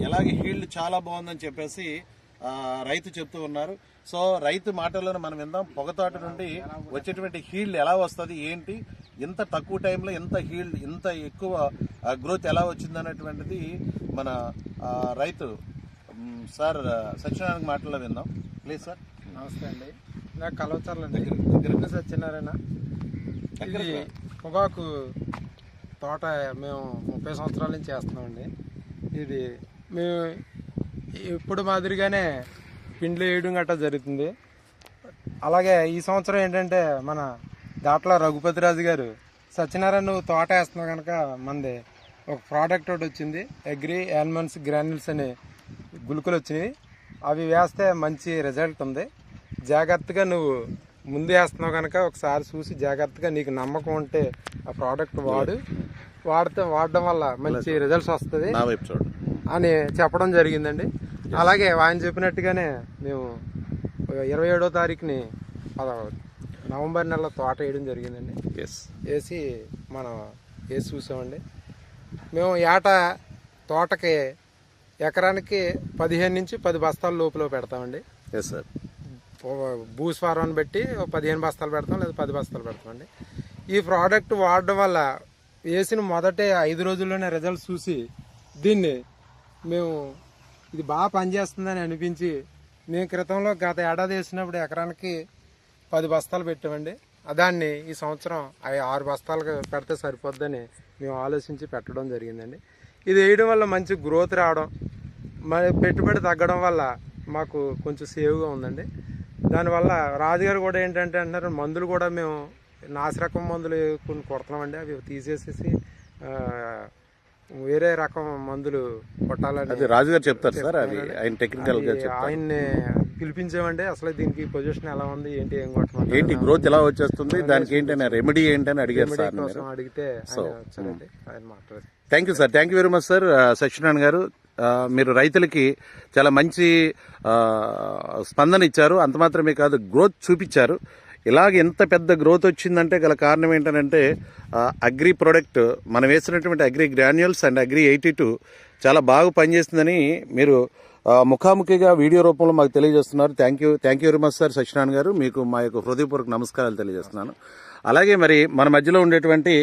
ఎలాగే హీల్డ్ చాలా బాగుందని చెప్పేసి రైతు చెప్తూ ఉన్నారు. సో రైతు మాటల్లోనే మనం విందాం. పొగతోట నుండి వచ్చేటువంటి హీల్డ్ ఎలా వస్తుంది, ఏంటి, ఇంత తక్కువ టైంలో ఇంత హీల్డ్, ఇంత ఎక్కువ గ్రోత్ ఎలా వచ్చింది అనేటువంటిది మన రైతు సార్ సత్యనారాయణ మాటల్లో విందాం. Please sir. నమస్తే అండి, నాకు కలవచర్లండి సత్యనారాయణ. ఇది పొగాకు తోట మేము 30 సంవత్సరాల నుంచి చేస్తున్నామండి. ఇది మేము ఇప్పుడు మాదిరిగానే పిండ్లు వేయడం గట్రా జరుగుతుంది. అలాగే ఈ సంవత్సరం ఏంటంటే మన దాట్ల రఘుపతిరాజు గారు, సత్యనారాయణ నువ్వు తోట వేస్తున్నావు కనుక మనది ఒక ప్రోడక్ట్ ఒకటి వచ్చింది, అగ్రి ఆల్మండ్స్ గ్రాన్యుల్స్ అనే గుళికలు వచ్చినాయి. అవి వేస్తే మంచి రిజల్ట్ ఉంది. జాగ్రత్తగా నువ్వు ముందు వేస్తున్నావు కనుక ఒకసారి చూసి జాగ్రత్తగా నీకు నమ్మకం ఉంటే ఆ ప్రోడక్ట్ వాడడం వల్ల మంచి రిజల్ట్స్ వస్తుంది అని చెప్పడం జరిగిందండి. అలాగే ఆయన చెప్పినట్టుగానే మేము 27వ తారీఖుని నవంబర్ నెల తోట వేయడం జరిగిందండి. వేసి మనం వేసి చూసామండి. మేము ఏటా తోటకి ఎకరానికి 15 నుంచి 10 బస్తాల లోపల పెడతామండి. భూస్వారాన్ని బట్టి 15 బస్తాలు పెడతాం, లేదా 10 బస్తాలు పెడతామండి. ఈ ప్రోడక్ట్ వాడడం వల్ల వేసిన మొదటే 5 రోజుల్లోనే రిజల్ట్స్ చూసి దీన్ని మేము ఇది బాగా పనిచేస్తుందని అనిపించి మేము క్రితంలో గత ఏడాది వేసినప్పుడు ఎకరానికి 10 బస్తాలు పెట్టామండి. దాన్ని ఈ సంవత్సరం 6 బస్తాలకు పెడితే సరిపోద్దని మేము ఆలోచించి పెట్టడం జరిగిందండి. ఇది వేయడం వల్ల మంచి గ్రోత్ రావడం, మరి పెట్టుబడి తగ్గడం వల్ల మాకు కొంచెం సేవ్గా ఉందండి. దానివల్ల రాజుగారు కూడా ఏంటంటే అంటున్నారు, మందులు కూడా మేము నాసిరకం మందులు కొన్ని కొడుతున్నామండి. అవి తీసేసేసి వేరే రకం మందులు కొట్టాలని రాజుగారు చెప్తారు సార్. అది ఆయన టెక్నికల్ గా ఆయన్ని పిలిపించామండి. అసలు దీనికి పొజిషన్ ఎలా ఉంది, ఏం కొట్టమంటారు, ఏంటి గ్రోత్ ఎలా వచ్చేస్తుంది, దానికి ఏంటనే రెమెడీ ఏంటని అడిగారు సార్. అడిగితే వచ్చారండి ఆయన మాట్లాడారు. Thank you sir, thank you very much sir. Satyanarayana గారు, మీరు రైతులకి చాలా మంచి స్పందన ఇచ్చారు. అంత మాత్రమే కాదు, గ్రోత్ చూపించారు. ఇలాగ ఎంత పెద్ద గ్రోత్ వచ్చిందంటే గల కారణం ఏంటంటే అగ్రి ప్రొడక్ట్ మనం వేసినటువంటి అగ్రి గ్రాన్యుల్స్ అండ్ అగ్రి 82 చాలా బాగా పనిచేస్తుందని మీరు ముఖాముఖిగా వీడియో రూపంలో మాకు తెలియజేస్తున్నారు. Thank you very much sir Satyanarayana గారు. మీకు మా యొక్క హృదయపూర్వక నమస్కారాలు తెలియజేస్తున్నాను. అలాగే మరి మన మధ్యలో ఉండేటువంటి